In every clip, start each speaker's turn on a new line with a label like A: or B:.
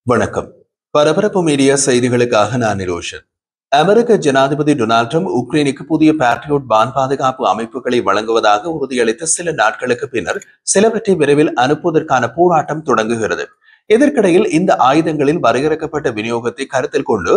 A: வணக்கம். பரபரப்பு மீடியா செய்திகளுக்காக நான் நிரோஷன். அமெரிக்க ஜனாதிபதி டொனால்ட் ட்ரம்ப் உக்ரைனுக்கு புதிய பேட்ரியோட் வான் பாதுகாப்பு அமைப்புகளை வழங்குவதாக உறுதியளித்த சில நாட்களுக்கு பின்னர் சிலவற்றை விரைவில் அனுப்புவதற்கான போராட்டம் தொடங்குகிறது. இதற்கிடையில் இந்த ஆயுதங்களின் வரையறுக்கப்பட்ட விநியோகத்தை கருத்தில் கொண்டு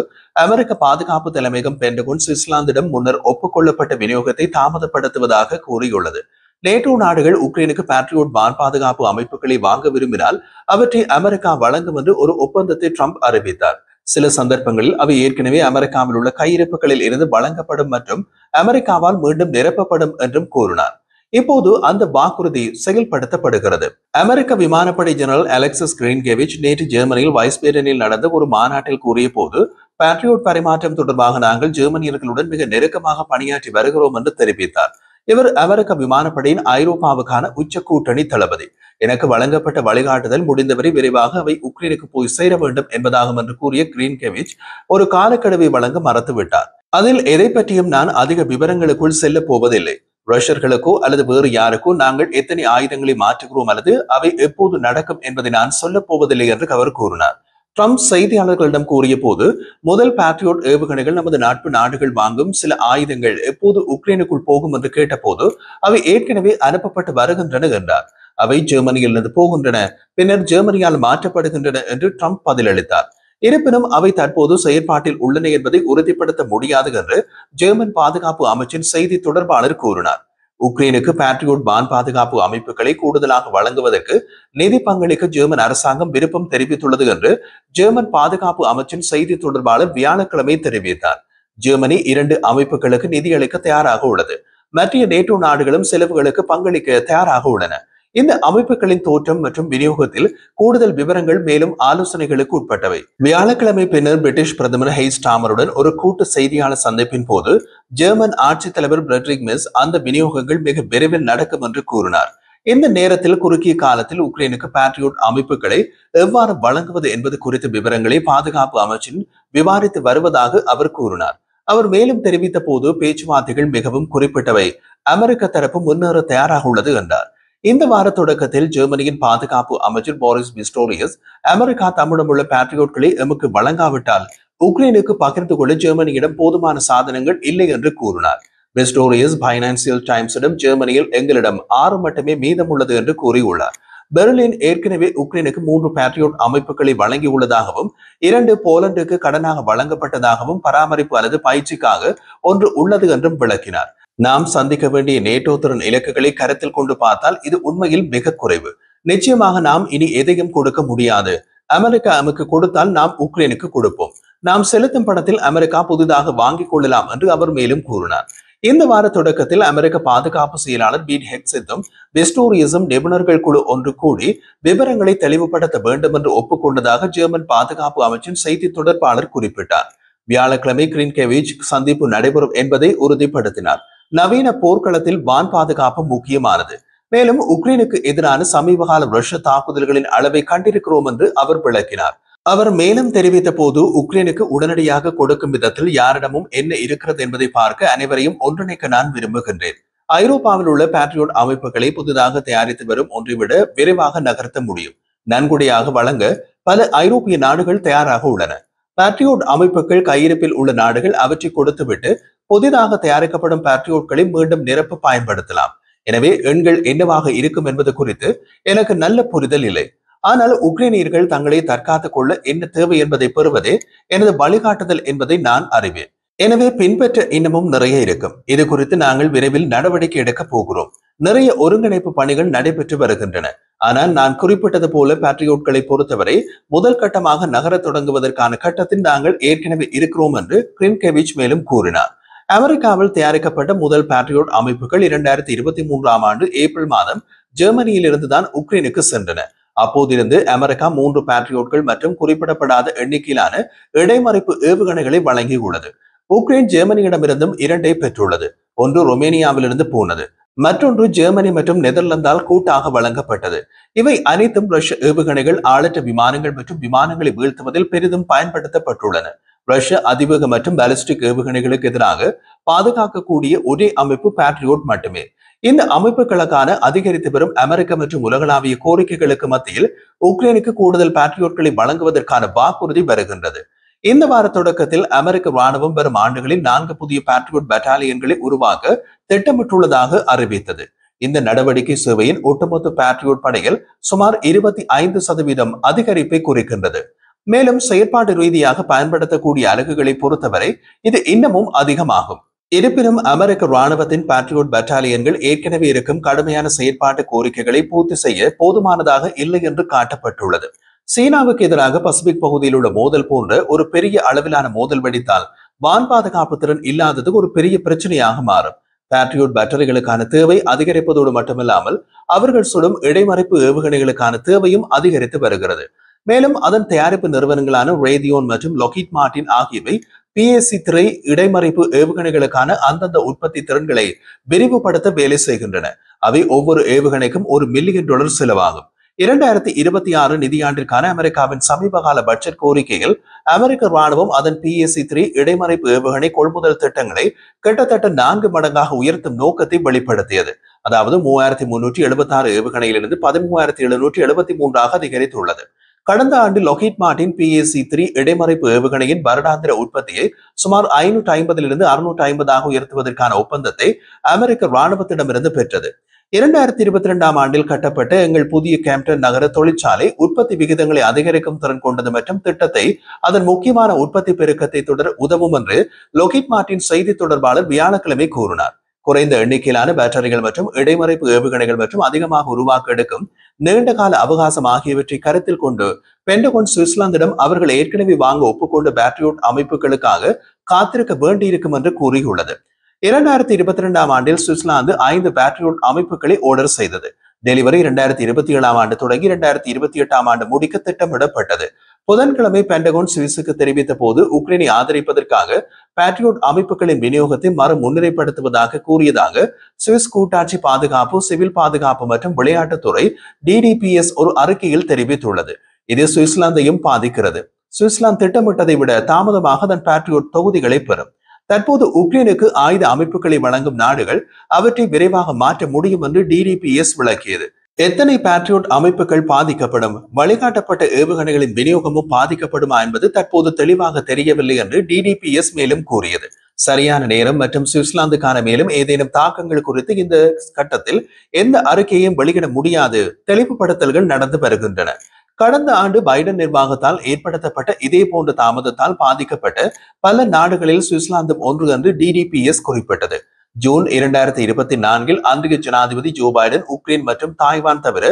A: அமெரிக்க பாதுகாப்பு தலைமையகம் பென்டகன் சுவிட்சர்லாந்திடம் முன்னர் ஒப்புக்கொள்ளப்பட்ட விநியோகத்தை தாமதப்படுத்துவதாக கூறியுள்ளது. நேட்டோ நாடுகள் உக்ரைனுக்கு பேட்ரியோட் வான் பாதுகாப்பு அமைப்புகளை வாங்க விரும்பினால் அவற்றை அமெரிக்கா வழங்கும் என்று ஒரு ஒப்பந்தத்தை ட்ரம்ப் அறிவித்தார். சில சந்தர்ப்பங்களில் அவை ஏற்கனவே அமெரிக்காவில் உள்ள கையிருப்புகளில் இருந்து வழங்கப்படும் மற்றும் அமெரிக்காவால் மீண்டும் நிரப்பப்படும் என்றும் கூறினார். இப்போது அந்த வாக்குறுதி செயல்படுத்தப்படுகிறது. அமெரிக்க விமானப்படை ஜெனரல் அலெக்சிஸ் கிரீன்கேவிச் நேற்று ஜெர்மனியில் வைஸ்பேடனில் நடந்த ஒரு மாநாட்டில் கூறிய போது, பேட்ரியோட் பரிமாற்றம் தொடர்பாக நாங்கள் ஜெர்மனியர்களுடன் மிக நெருக்கமாக பணியாற்றி வருகிறோம் என்று தெரிவித்தார். இவர் அமெரிக்க விமானப்படையின் ஐரோப்பாவுக்கான உச்ச கூட்டணி தளபதி. எனக்கு வழங்கப்பட்ட வழிகாட்டுதல் முடிந்தவரை விரைவாக அவை உக்ரைனுக்கு போய் சேர வேண்டும் என்பதாகும் என்று கூறிய கிரீன்கேவிச் ஒரு காலக்கெடுவை வழங்க மறுத்துவிட்டார். அதில் எதை பற்றியும் நான் அதிக விவரங்களுக்குள் செல்ல போவதில்லை. ரஷ்யர்களுக்கோ அல்லது வேறு யாருக்கோ நாங்கள் எத்தனை ஆயுதங்களை மாற்றுகிறோம் அல்லது அவை எப்போது நடக்கும் என்பதை நான் சொல்ல போவதில்லை என்று அவர் கூறினார். ட்ரம்ப் செய்தியாளர்களிடம் கூறிய போது, முதல் பேட்ரியோட் ஏவுகணைகள் நமது நட்பு நாடுகள் வாங்கும் சில ஆயுதங்கள் எப்போது உக்ரைனுக்குள் போகும் என்று கேட்டபோது, அவை ஏற்கனவே அனுப்பப்பட்டு வருகின்றன என்றார். அவை ஜெர்மனியிலிருந்து போகின்றன, பின்னர் ஜெர்மனியால் மாற்றப்படுகின்றன என்று ட்ரம்ப் பதிலளித்தார். இருப்பினும் அவை தற்போது செயற்பாட்டில் உள்ளன என்பதை உறுதிப்படுத்த முடியாது என்று ஜெர்மன் பாதுகாப்பு அமைச்சின் செய்தி தொடர்பாளர் கூறினார். உக்ரைனுக்கு பேட்ரியோட் வான் பாதுகாப்பு அமைப்புகளை கூடுதலாக வழங்குவதற்கு நிதி பங்களிக்க ஜெர்மன் அரசாங்கம் விருப்பம் தெரிவித்துள்ளது என்று ஜெர்மன் பாதுகாப்பு அமைச்சின் செய்தி தொடர்பாளர் வியாழக்கிழமை தெரிவித்தார். ஜெர்மனி 2 அமைப்புகளுக்கு நிதியளிக்க தயாராக உள்ளது. மற்ற நேட்டோ நாடுகளும் செலவுகளுக்கு பங்களிக்க தயாராக உள்ளன. இந்த அமைப்புகளின் தோற்றம் மற்றும் விநியோகத்தில் கூடுதல் விவரங்கள் மேலும் ஆலோசனைகளுக்கு உட்பட்டவை. வியாழக்கிழமை பின்னர் பிரிட்டிஷ் பிரதமர் ஹெய்ஸ் ஸ்டாமருடன் ஒரு கூட்டு செய்தியாளர் சந்திப்பின் போது ஜெர்மன் ஆட்சித் தலைவர் ஃபிரெட்ரிக் மெர்ஸ் அந்த விநியோகங்கள் மிக விரைவில் நடக்கும் என்று கூறினார். இந்த நேரத்தில் குறுகிய காலத்தில் உக்ரைனுக்கு பேட்ரியோட் அமைப்புகளை எவ்வாறு வழங்குவது என்பது குறித்த விவரங்களை பாதுகாப்பு அமைச்சின் விவாதித்து வருவதாக அவர் கூறினார். அவர் மேலும் தெரிவித்த போது, பேச்சுவார்த்தைகள் மிகவும் குறிப்பிட்டவை, அமெரிக்க தரப்பு முன்னேற தயாராக உள்ளது என்றார். இந்த வார தொடக்கத்தில் ஜெர்மனியின் பாதுகாப்பு அமைச்சர் போரிஸ் பிஸ்டோரியஸ், அமெரிக்கா தம்மிடமுள்ள பேட்ரியோட்களை எமக்கு வழங்காவிட்டால் உக்ரைனுக்கு பகிர்ந்து கொள்ள ஜெர்மனியிடம் போதுமான சாதனங்கள் இல்லை என்று கூறினார். பிஸ்டோரியஸ் பைனான்சியல் டைம்ஸிடம் ஜெர்மனியில் எங்களிடம் 6 மட்டுமே மீதம் உள்ளது என்று கூறியுள்ளார். பெர்லின் ஏற்கனவே உக்ரைனுக்கு 3 பேட்ரியோட் அமைப்புகளை வழங்கியுள்ளதாகவும் 2 போலந்துக்கு கடனாக வழங்கப்பட்டதாகவும் பராமரிப்பு அல்லது பயிற்சிக்காக 1 உள்ளது என்றும் விளக்கினார். நாம் சந்திக்க வேண்டிய நேட்டோ திறன் இலக்குகளை கருத்தில் கொண்டு பார்த்தால் இது உண்மையில் மிக குறைவு. நிச்சயமாக நாம் இனி எதையும் கொடுக்க முடியாது. அமெரிக்கா நமக்கு கொடுத்தால் நாம் உக்ரைனுக்கு கொடுப்போம். நாம் செலுத்தும் பணத்தில் அமெரிக்கா புதிதாக வாங்கிக் கொள்ளலாம் என்று அவர் மேலும் கூறினார். இந்த வார தொடக்கத்தில் அமெரிக்க பாதுகாப்பு செயலாளர் பீட் ஹெக்ஸெட்டும் பிஸ்டோரியஸும் நிபுணர்கள் குழு ஒன்று கூடி விவரங்களை தெளிவுபடுத்த வேண்டும் என்று ஒப்புக்கொண்டதாக ஜெர்மன் பாதுகாப்பு அமைச்சின் செய்தி தொடர்பாளர் குறிப்பிட்டார். வியாழக்கிழமை கிரீன்கேவிச் சந்திப்பு நடைபெறும் என்பதை உறுதிப்படுத்தினார். நவீன போர்க்களத்தில் வான் பாதுகாப்பு முக்கியமானது. மேலும் உக்ரைனுக்கு எதிரான சமீபகால ரஷ்ய தாக்குதல்களின் அளவை கண்டிருக்கிறோம் என்று அவர் விளக்கினார். அவர் மேலும் தெரிவித்த போது, உக்ரைனுக்கு உடனடியாக கொடுக்கும் விதத்தில் யாரிடமும் என்ன இருக்கிறது என்பதை பார்க்க அனைவரையும் ஒன்றிணைக்க நான் விரும்புகின்றேன். ஐரோப்பாவில் உள்ள பேட்ரியோட் அமைப்புகளை புதிதாக தயாரித்து வரும் ஒன்றை விட விரைவாக நகர்த்த முடியும். நன்கொடையாக வழங்க பல ஐரோப்பிய நாடுகள் தயாராக உள்ளன. பேட்ரியோட் அமைப்புகள் கையிருப்பில் உள்ள நாடுகள் அவற்றை கொடுத்துவிட்டு புதிதாக தயாரிக்கப்படும் பேட்ரியோட்களை மீண்டும் நிரப்ப பயன்படுத்தலாம். எனவே எண்கள் என்னவாக இருக்கும் என்பது குறித்து எனக்கு நல்ல புரிதல் இல்லை. ஆனால் உக்ரைனியர்கள் தங்களை தற்காத்துக் கொள்ள என்ன தேவை என்பதை பெறுவதே எனது வழிகாட்டுதல் என்பதை நான் அறிவேன். எனவே பின்பற்ற இன்னமும் நிறைய இருக்கும். இது குறித்து நாங்கள் விரைவில் நடவடிக்கை எடுக்க போகிறோம். நிறைய ஒருங்கிணைப்பு பணிகள் நடைபெற்று வருகின்றன. ஆனால் நான் குறிப்பிட்டது போல பேட்ரியோட்களை பொறுத்தவரை முதல் கட்டமாக நகர தொடங்குவதற்கான கட்டத்தில் நாங்கள் ஏற்கனவே இருக்கிறோம் என்று கிரீன்கேவிச் மேலும் கூறினார். அமெரிக்காவில் தயாரிக்கப்பட்ட முதல் பேட்ரியோட் அமைப்புகள் 2023ஆம் ஆண்டு ஏப்ரல் மாதம் ஜெர்மனியில் இருந்துதான் உக்ரைனுக்கு சென்றன. அப்போதிருந்து அமெரிக்கா 3 பேட்ரியோட்கள் மற்றும் குறிப்பிடப்படாத எண்ணிக்கையிலான இடைமறிப்பு ஏவுகணைகளை வழங்கியுள்ளது. உக்ரைன் ஜெர்மனியிடமிருந்தும் 2 பெற்றுள்ளது. ஒன்று ரொமேனியாவிலிருந்து போனது, மற்றொன்று ஜெர்மனி மற்றும் நெதர்லாந்தால் கூட்டாக வழங்கப்பட்டது. இவை அனைத்தும் ரஷ்ய ஏவுகணைகள், ஆளற்ற விமானங்கள் மற்றும் விமானங்களை வீழ்த்துவதில் பெரிதும் பயன்படுத்தப்பட்டுள்ளன. ரஷ்ய அதிவேக மற்றும் பாலிஸ்டிக் ஏவுகணைகளுக்கு எதிராக பாதுகாக்கக்கூடிய ஒரே அமைப்பு பேட்ரியோட் மட்டுமே. இந்த அமைப்புகளுக்கான அதிகரித்து வரும் அமெரிக்க மற்றும் உலகளாவிய கோரிக்கைகளுக்கு மத்தியில் உக்ரைனுக்கு கூடுதல் பேட்ரியோட்களை வழங்குவதற்கான வாக்குறுதி வருகின்றது. இந்த வார தொடக்கத்தில் அமெரிக்க ராணுவம் வரும் ஆண்டுகளில் 4 புதிய பேட்ரியோட் பட்டாலியன்களை உருவாக்க திட்டமிட்டுள்ளதாக அறிவித்தது. இந்த நடவடிக்கை சேவையின் ஒட்டுமொத்த பேட்ரியோட் படையில் சுமார் 25% அதிகரிப்பை குறிக்கின்றது. மேலும் செயற்பாட்டு ரீதியாக பயன்படுத்தக்கூடிய அலகுகளை பொறுத்தவரை இது இன்னமும் அதிகமாகும். இருப்பினும் அமெரிக்க ராணுவத்தின் பேட்ரியோட் பட்டாலியன்கள் ஏற்கனவே இருக்கும் கடுமையான செயற்பாட்டு கோரிக்கைகளை பூர்த்தி செய்ய போதுமானதாக இல்லை என்று காட்டப்பட்டுள்ளது. சீனாவுக்கு எதிராக பசிபிக் பகுதியில் உள்ள மோதல் போன்ற ஒரு பெரிய அளவிலான மோதல் வெடித்தால் வான் பாதுகாப்பு திறன் இல்லாதது ஒரு பெரிய பிரச்சனையாக மாறும். பேட்ரியோட் பேட்டரிகளுக்கான தேவை அதிகரிப்பதோடு மட்டுமில்லாமல் அவர்கள் சுடும் இடைமறைப்பு ஏவுகணைகளுக்கான தேவையும் அதிகரித்து வருகிறது. மேலும் அதன் தயாரிப்பு நிறுவனங்களான ரேதியோன் மற்றும் லொக்கீட் மார்டின் ஆகியவை PAC-3 இடைமறைப்பு ஏவுகணைகளுக்கான அந்தந்த உற்பத்தி திறன்களை விரிவுபடுத்த வேலை செய்கின்றன. அவை ஒவ்வொரு ஏவுகணைக்கும் $1 மில்லியன் செலவாகும். 2026 நிதியாண்டிற்கான அமெரிக்காவின் சமீபகால பட்ஜெட் கோரிக்கையில் அமெரிக்க ராணுவம் அதன் PAC-3 இடைமறைப்பு ஏவுகணை கொள்முதல் திட்டங்களை கிட்டத்தட்ட 4 மடங்காக உயர்த்தும் நோக்கத்தை வெளிப்படுத்தியது. அதாவது 3376 ஏவுகணையிலிருந்து 13773 அதிகரித்துள்ளது. கடந்த ஆண்டு லொக்கீட் மார்டின் PAC-3 இடைமறைப்பு ஏவுகணையின் வருடாந்திர உற்பத்தியை சுமார் 550 650 உயர்த்துவதற்கான ஒப்பந்தத்தை அமெரிக்க ராணுவத்திடமிருந்து பெற்றது. 2022 ஆண்டில் கட்டப்பட்ட எங்கள் புதிய கேம்டன் நகர தொழிற்சாலை உற்பத்தி விகிதங்களை அதிகரிக்கும் திறன் கொண்டது மற்றும் திட்டத்தை அதன் முக்கியமான உற்பத்தி பெருக்கத்தை தொடர உதவும் என்று லொக்கீட் மார்டின் செய்தி தொடர்பாளர் வியாழக்கிழமை கூறினார். குறைந்த எண்ணிக்கையிலான பேட்டரிகள் மற்றும் இடைமறைப்பு ஏவுகணைகள் மற்றும் அதிகமாக உருவாக்க எடுக்கும் நீண்ட கால அவகாசம் ஆகியவற்றை கருத்தில் கொண்டு பென்டகன் சுவிட்சர்லாந்திடம் அவர்கள் ஏற்கனவே வாங்க ஒப்புக்கொண்ட பேட்ரியோட் அமைப்புகளுக்காக காத்திருக்க வேண்டியிருக்கும் என்று கூறியுள்ளது. 2022 ஆண்டில் சுவிட்சர்லாந்து 5 பேட்ரியோட் அமைப்புகளை ஆர்டர் செய்தது. டெலிவரி 2027 ஆண்டு தொடங்கி 2028 ஆண்டு முடிக்க திட்டமிடப்பட்டது. புதன்கிழமை பென்டகன் சுவிஸுக்கு தெரிவித்த போது உக்ரைனை ஆதரிப்பதற்காக பேட்ரியோட் அமைப்புகளின் விநியோகத்தை முன்னிலைப்படுத்துவதாக கூறியதாக சுவிஸ் கூட்டாட்சி பாதுகாப்பு, சிவில் பாதுகாப்பு மற்றும் விளையாட்டுத்துறை DDPS ஒரு அறிக்கையில் தெரிவித்துள்ளது. இது சுவிட்சர்லாந்தையும் பாதிக்கிறது. சுவிட்சர்லாந்து திட்டமிட்டதை விட தாமதமாக அதன் பேட்ரியோட் தொகுதிகளை பெறும். தற்போது உக்ரைனுக்கு ஆயுத அமைப்புகளை வழங்கும் நாடுகள் அவற்றை விரைவாக மாற்ற முடியும் என்று DDPS விளக்கியது. எத்தனை பேட்ரியோட் அமைப்புகள் பாதிக்கப்படும், வழிகாட்டப்பட்ட ஏவுகணைகளின் விநியோகமும் பாதிக்கப்படுமா என்பது தற்போது தெளிவாக தெரியவில்லை என்று DDPS மேலும் கூறியது. சரியான நேரம் மற்றும் சுவிட்சர்லாந்துக்கான மேலும் ஏதேனும் தாக்கங்கள் குறித்து இந்த கட்டத்தில் எந்த அறிக்கையையும் வெளியிட முடியாது தெளிவுபடுத்தல்கள் நடந்து வருகின்றன. கடந்த ஆண்டு பைடன் நிர்வாகத்தால் ஏற்படுத்தப்பட்ட இதே போன்ற தாமதத்தால் பாதிக்கப்பட்ட பல நாடுகளில் சுவிட்சர்லாந்தும் ஒன்று என்று DDPS குறிப்பிட்டது. ஜூன் 2024 அன்றைய ஜனாதிபதி ஜோ பைடன் உக்ரைன் மற்றும் தாய்வான் தவிர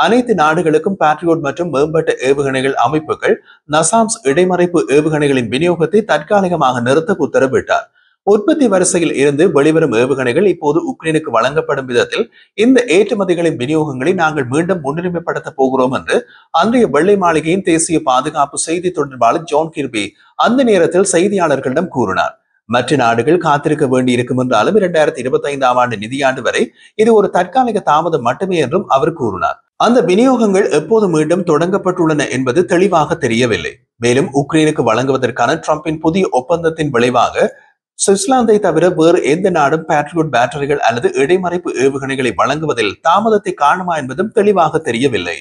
A: அனைத்து நாடுகளுக்கும் பேட்ரியோட் மற்றும் மேம்பட்ட ஏவுகணைகள் அமைப்புகள் நசாம்ஸ் இடைமறைப்பு ஏவுகணைகளின் விநியோகத்தை தற்காலிகமாக நிறுத்த உத்தரவிட்டார். உற்பத்தி வரிசையில் இருந்து வெளிவரும் ஏவுகணைகள் இப்போது உக்ரைனுக்கு வழங்கப்படும் விதத்தில் இந்த ஏற்றுமதிகளின் விநியோகங்களை நாங்கள் மீண்டும் முன்னுரிமைப்படுத்த போகிறோம் என்று அன்றைய வெள்ளை மாளிகையின் தேசிய பாதுகாப்பு செய்தி தொடர்பாளர் ஜான் கிர்பி அந்த நேரத்தில் செய்தியாளர்களிடம் கூறினார். மற்ற நாடுகள் காத்திருக்க வேண்டியிருக்கும் என்றாலும் 2025 ஆண்டு நிதியாண்டு வரை இது ஒரு தற்காலிக தாமதம் மட்டுமே என்றும் அவர் கூறினார். அந்த விநியோகங்கள் எப்போது மீண்டும் தொடங்கப்பட்டுள்ளன என்பது தெளிவாக தெரியவில்லை. மேலும் உக்ரைனுக்கு வழங்குவதற்கான ட்ரம்பின் புதிய ஒப்பந்தத்தின் விளைவாக சுவிட்சர்லாந்தை தவிர வேறு எந்த நாடும் பேட்ரியோட் பேட்டரிகள் அல்லது இடைமறைப்பு ஏவுகணைகளை வழங்குவதில் தாமதத்தை காணுமா என்பதும் தெளிவாக தெரியவில்லை.